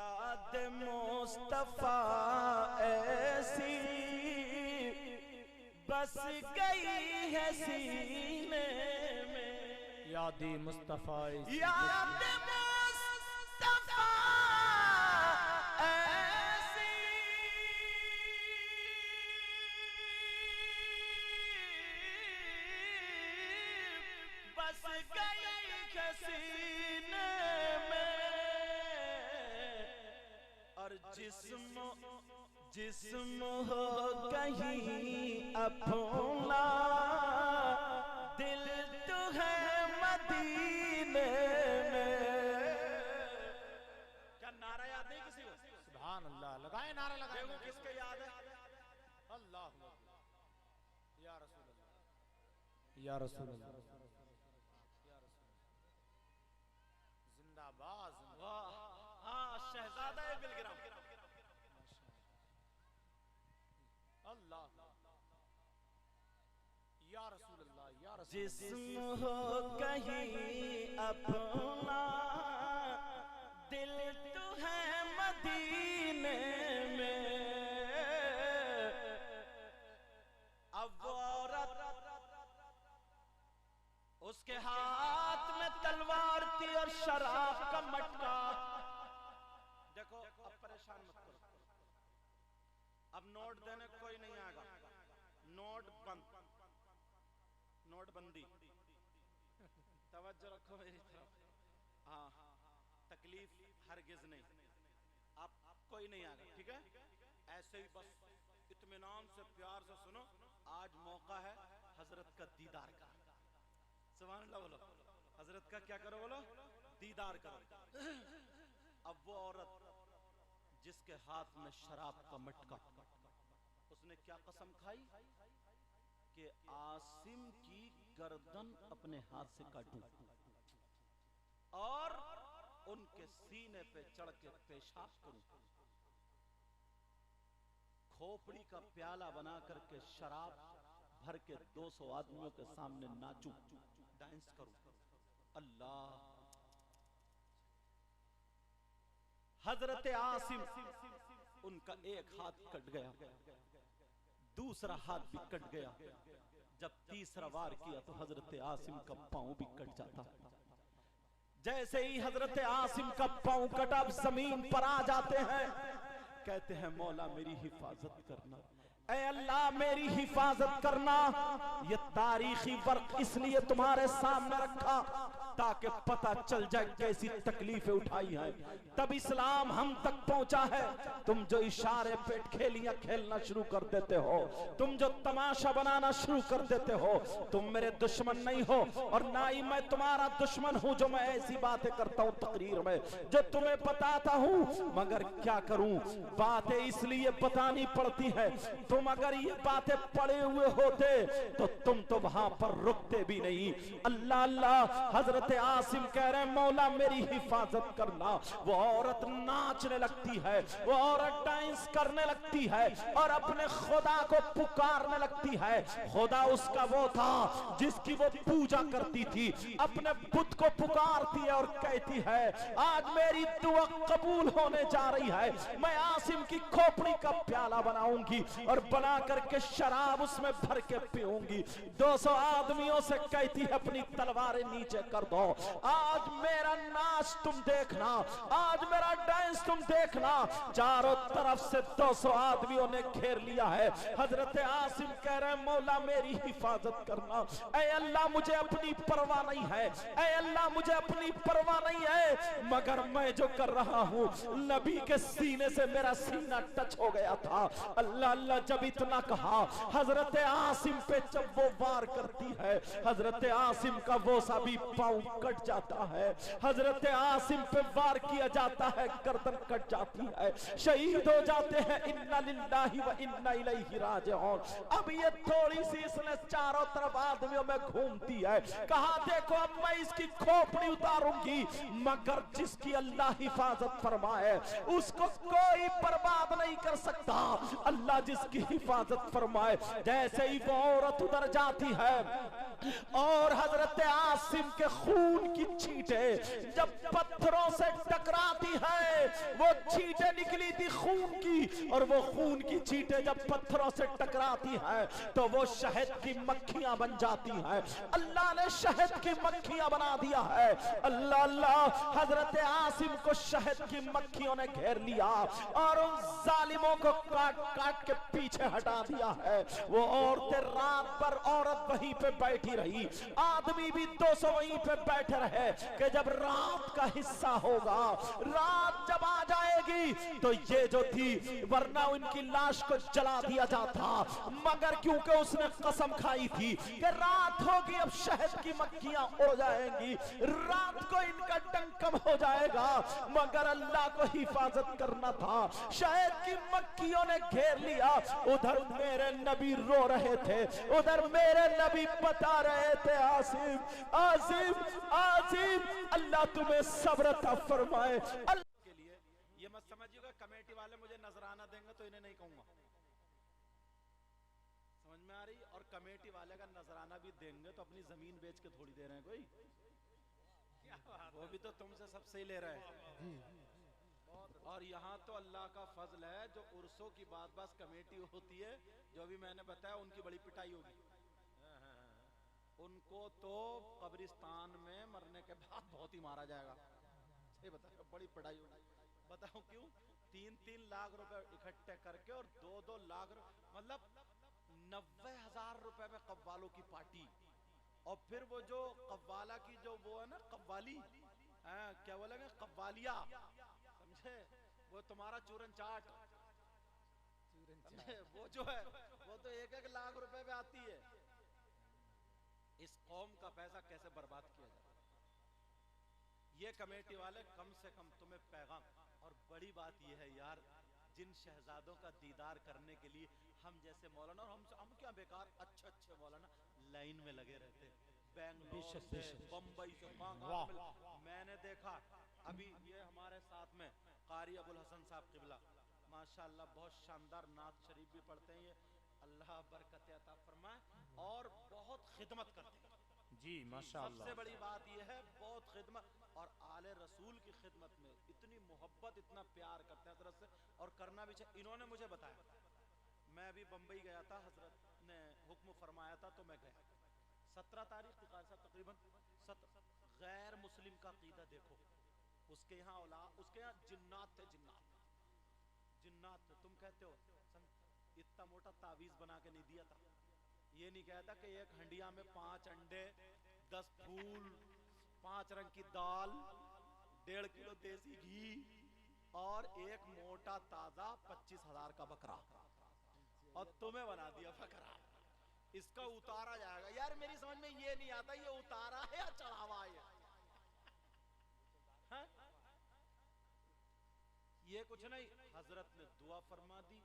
याद मुस्तफा ऐसी बस गई है सीने में। याद मुस्तफा याद मुस्तफा ऐसी बस गई है सीने में। और जिस्म हो कहीं अपना दिल तो है मदीने में। क्या नारा याद है किसी को? सुभान अल्लाह, लगाए नारा लगाए। देखो किसके याद है? अल्लाह या रसूल अल्लाह, या रसूल अल्लाह, जिंदाबाद। वाह, हाँ, शहजादा बिलग्राम। अल्लाह या रसूल अल्लाह, या रसूल। जिस्म हो कहीं अपना दिल तो है मदीने में। अब वो औरत, उसके हाथ में तलवार थी और शराब का मटका। देखो अब परेशान मत करो, अब नोट देने कोई नहीं आएगा। नोट बंद, नोटबंदी। तवज्जो रखो मेरी तरफ। हाँ, तकलीफ हरगिज नहीं, अब कोई नहीं आएगा, ठीक है? ऐसे ही बस इत्मीनान से प्यार से सुनो। आज मौका है हजरत का दीदार का। सुभान अल्लाह बोलो। हजरत का क्या करो बोलो? दीदार करो। अब वो औरत जिसके हाथ में शराब का मटका, उसने क्या कसम खाई कि आसिम की गर्दन अपने हाथ से काटूं और उनके सीने पे चढ़ के पेशाब करूं, खोपड़ी का प्याला बना करके शराब भर के 200 आदमियों के सामने नाचूं, डांस करूं। अल्लाह, हजरत आसिम, उनका एक हाथ कट गया, दूसरा हाथ भी कट गया। जब तीसरा वार किया तो हजरत आसिम का पांव भी कट जाता। जैसे ही हजरत आसिम का पांव कटा, जमीन पर आ जाते हैं, कहते हैं मौला मेरी हिफाजत करना, ऐ अल्लाह मेरी हिफाजत करना। ये तारीखी वर्क इसलिए तुम्हारे सामने रखा ताकि पता चल जाए कैसी तकलीफें उठाई हैं। तब इस्लाम हम तक पहुंचा है। तुम जो इशारे पे खेलियां खेलना शुरू कर देते हो, तुम जो तमाशा बनाना शुरू कर देते हो, तुम मेरे दुश्मन नहीं हो और ना ही मैं तुम्हारा दुश्मन हूं जो मैं ऐसी बातें करता हूं तकरीर में जो तुम्हें बताता हूं। मगर क्या करूं, बातें इसलिए बतानी पड़ती है। तुम अगर ये बातें पड़े हुए होते तो तुम तो वहां पर रुकते भी नहीं। अल्लाह अल्लाह, हजरत आसिम कह रहे मौला मेरी हिफाजत करना। वो औरत नाचने लगती है, वो औरत डांस करने लगती है और अपने खुदा को पुकारने लगती है। खुदा उसका वो था जिसकी वो पूजा करती थी, अपने बुत को पुकारती है और कहती है आज मेरी दुआ कबूल होने जा रही है। मैं आसिम की खोपड़ी का प्याला बनाऊंगी और बना करके शराब उसमें भर के पीऊंगी। 200 आदमियों से कहती है अपनी तलवारें नीचे कर दो, आज मेरा नाच तुम देखना, आज मेरा डांस तुम देखना। चारों तरफ से 200 आदमियों ने घेर लिया है। हजरत आसिम कह रहे मौला मेरी हिफाजत करना, ऐ अल्लाह मुझे अपनी परवाह नहीं है, ऐ अल्लाह मुझे अपनी परवाह नहीं है। मगर मैं जो कर रहा हूं, नबी के सीने से मेरा सीना टच हो गया था। अल्लाह अल्लाह, जब इतना कहा, हजरत आसिम पे जब वो वार करती है, हजरत आसिम का वो सा भी पांव कट जाता है। हजरत आसिम पे वार किया जाता है, गर्दन कट जाती है, शहीद हो जाते हैं। इन्ना लिल्लाहि व इन्ना इलैहि राजिऊन। अब ये थोड़ी सी इसने चारों तरफ आदमियों में घूमती है, कहा देखो अब मैं इसकी खोपड़ी उतारूंगी, मगर जिसकी अल्लाह हिफाजत फरमाए उसको कोई बर्बाद नहीं कर सकता। अल्लाह जिसकी हिफाजत फरमाए। जैसे ही वो औरत उधर जाती है, और हजरत आसिम के खून की छींटे जब पत्थरों से टकराती है, वो छींटे निकली थी खून की, और वो खून की छींटे जब पत्थरों से टकराती है तो वो शहद की मक्खियां बन जाती हैं। अल्लाह ने शहद की मक्खियां बना दिया है। अल्लाह अल्लाह, हजरत आसिम को शहद की मक्खियों ने घेर लिया और उन जालिमों को काट काट के पीछे हटा दिया है। वो औरतें रात भर औरत वहीं पे बैठी रही, आदमी भी 200 वहीं पे बैठे रहे कि जब रात का हिस्सा होगा, रात जब आ जाएगी तो ये जो थी, वरना उनकी लाश को जला दिया जाता, मगर क्योंकि उसने कसम खाई थी कि रात होगी अब शहद की मक्खियां उड़ जाएंगी, रात को इनका डंकम हो जाएगा, मगर अल्लाह को हिफाजत करना था। शहद की मक्खियों ने घेर लिया। उधर मेरे नबी रो रहे थे, उधर मेरे नबी बता रहे थे, आसिम आसिम आसिम, अल्लाह तुम्हें सब्र अता फरमाए। के लिए ये मत समझिएगा कमेटी वाले मुझे नजराना देंगे तो इन्हें नहीं कहूंगा, समझ में आ रही? और कमेटी वाले का नजराना भी देंगे तो अपनी जमीन बेच के थोड़ी दे रहे हैं कोई, वो भी तो तुमसे सबसे ही ले रहे हैं। और यहाँ तो अल्लाह का फजल है, जो उर्सों की बात बस कमेटी होती है, जो अभी मैंने बताया उनकी बड़ी पिटाई होगी, उनको तो कब्रिस्तान में मरने के बाद बहुत ही मारा जाएगा। सही बताओ, बड़ी पिटाई होगी। बताओ क्यों? 3-3 लाख रुपए इकट्ठे करके और 2-2 लाख, मतलब 90,000 रुपए में कव्वालों की पार्टी, और फिर वो जो कव्वाला की जो वो है ना कव्वाली, क्या बोलेंगे, कव्वालिया, समझे? वो तुम्हारा चूरन चाट, वो जो है वो तो 1-1 लाख रुपए में आती है। इस कौम का पैसा कैसे बर्बाद किया जाए? ये कमेटी वाले कम से कम तुम्हें पैगाम, और बड़ी बात यह है यार, जिन शहजादों का दीदार करने के लिए हम जैसे मौलाना, और हम क्या बेकार अच्छे अच्छे मौलाना लाइन में लगे रहते, बेंगलोर से, बम्बई से, मैंने देखा अभी ये हमारे साथ में कारी अबुल हसन साहब किबला, माशाअल्लाह बहुत शानदार नात शरीफ भी पढ़ते हैं, ये अल्लाह बरकत अता फरमाए, और बहुत खिदमत करते हैं जी माशाअल्लाह। सबसे बड़ी बात यह है बहुत खिदमत, और आले रसूल की खिदमत में इतनी मोहब्बत, इतना प्यार करते हैं हजरत से, और करना भी चाहिए। इन्होंने मुझे बताया, मैं अभी बम्बई गया था, हजरत ने हुक्म फरमाया था तो मैं गया। 17 तारीख की तकरीबन, गैर मुस्लिम का कीदा देखो, उसके यहाँ उसके यहाँ जिन्नात थे, जिन्नात थे। तुम कहते हो इतना मोटा तावीज बना के नहीं दिया था, ये नहीं कहता कि एक हंडिया में 5 अंडे, 10 फूल, 5 रंग की दाल, 1.5 किलो देसी घी और एक मोटा ताजा 25,000 का बकरा, और तुम्हें बना दिया बकरा, इसका उतारा जाएगा। यार मेरी समझ में ये नहीं आता, ये उतारा है या चढ़ावा है? ये कुछ नहीं, हजरत ने दुआ फरमा दी,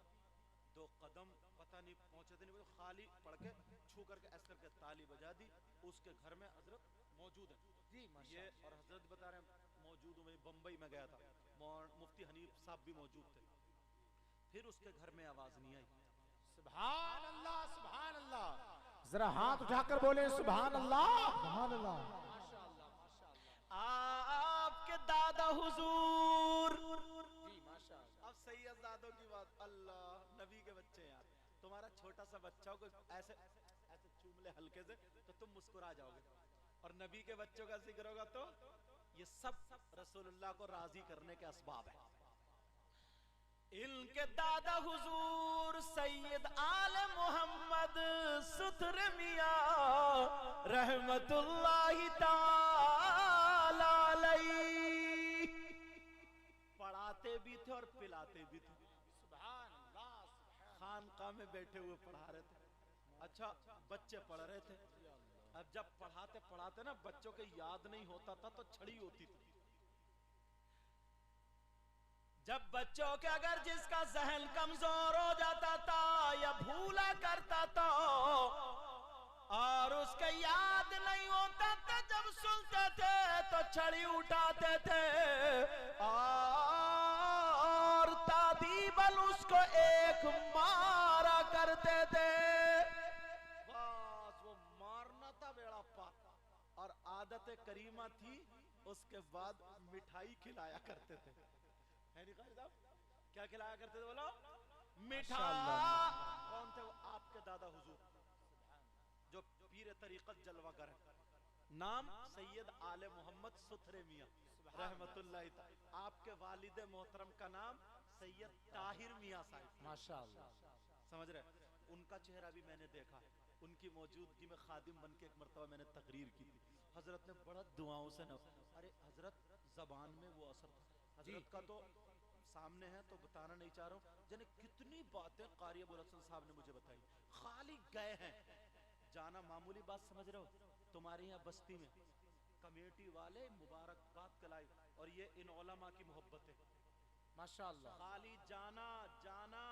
2 कदम पता नहीं पहुंचे थे नहीं, खाली पढ़ के छू करके ऐसे करके ताली बजा दी। उसके घर में हजरत मौजूद है जी, ये और हजरत बता रहे हैं मौजूद हूँ। मैं बम्बई में गया था, मुफ्ती हनीफ साहब भी मौजूद थे। फिर उसके घर में आवाज नहीं आई। सुभान अल्लाह, सुभान अल्लाह, जरा हाथ उठाकर बोले सुभान अल्लाह, सुभान अल्लाह। आपके दादा हुजूर, अब सैयदजादों की बात, अल्लाह नबी के बच्चे यार, तुम्हारा छोटा सा बच्चा को ऐसे ऐसे चूम ले हल्के से तो तुम मुस्कुरा जाओगे, और नबी के बच्चों का जिक्र होगा तो ये सब रसूलुल्लाह को राजी करने के असबाब है। इनके दादा हुजूर सैयद आले मोहम्मद सुथरे मियां रहमतुल्लाहि ताला अलैहि पढ़ाते भी थे और पिलाते भी थे। सुभान अल्लाह, खानकाह में बैठे हुए पढ़ा रहे थे। अच्छा, बच्चे पढ़ रहे थे। अब जब पढ़ाते पढ़ाते ना बच्चों के याद नहीं होता था तो छड़ी होती थी। जब बच्चों के अगर जिसका जहन कमजोर हो जाता था या भूला करता था और उसके याद नहीं होता था, जब सुनते थे तो छड़ी उठाते थे और तादीबल उसको एक मारा करते थे। बस वो मारना था, बेड़ा आदत करीमा थी, उसके बाद मिठाई खिलाया करते थे। है नहीं कारी साहब? क्या खिलाया करते थे बोलो? मिठाई। कौन थे वो? आपके दादा हुजूर जो पीर तरीकत जलवागर है, नाम सैयद आले मोहम्मद सुथरे मियां रहमतुल्लाह ताला। आपके वालिद मोहतरम का नाम सैयद ताहिर मियां साहिब, माशाअल्लाह। समझ रहे? उनका चेहरा भी मैंने देखा, उनकी मौजूदगी में खादिम बन के एक मरतबा मैंने तकरीर की थी। हजरत ने बड़ा दुआओं से न, अरे हजरत जबान में वो असर था हजरत का, तो सामने है तो बताना नहीं चाह रहा हूँ। जाने कितनी बातें कारी अबुल हसन साहब ने मुझे बताई। खाली गए हैं जाना मामूली बात समझ रहे हो? तुम्हारे यहाँ बस्ती में कमेटी वाले मुबारकबाद कलाई, और ये इन उलमा की मोहब्बत है माशाअल्लाह। खाली जाना जाना,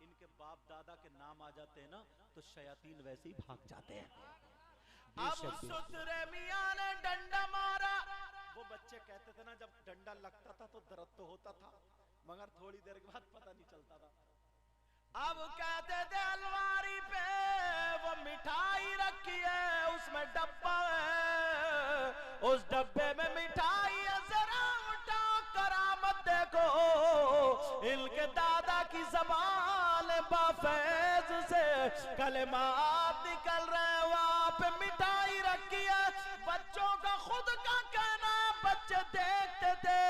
इनके बाप दादा के नाम आ जाते हैं ना तो शयातीन वैसे ही भाग जाते हैं। अब सुथरे मियां ने डंडा मारा। वो बच्चे कहते थे ना, जब डंडा लगता था तो दर्द तो होता था, मगर थोड़ी देर के बाद पता नहीं चलता था। अब कहते थे अलमारी पे वो मिठाई रखी है, उसमें डब्बा है, उस डब्बे में मिठाई है, जरा उठा करामत देखो। इनके दादा की जबान बाफैज से कलेमात निकल रहे हैं, वहां पे मिठाई रखी है। बच्चों का खुद का कहना, बच्चे देखते थे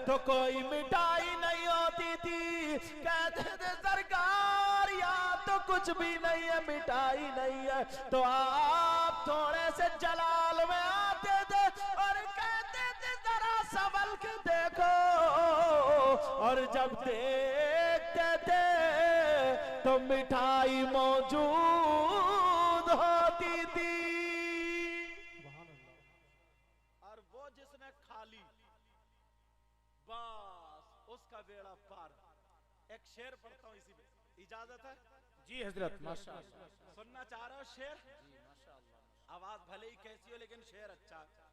तो कोई मिठाई नहीं होती थी। कहते थे सरकार यहाँ तो कुछ भी नहीं है, मिठाई नहीं है। तो आप थोड़े से जलाल में आते थे और कहते थे जरा संभल के देखो, और जब देखते थे तो मिठाई मौजूद होती थी। और वो जिसने खा ली बस उसका बेड़ा पार। एक शेर पढ़ता हूँ इसी में, इजाजत है? जी हजरत, माशाअल्लाह। सुनना चाह रहे हो शेर? जी माशाअल्लाह। आवाज भले ही कैसी हो लेकिन शेर अच्छा है।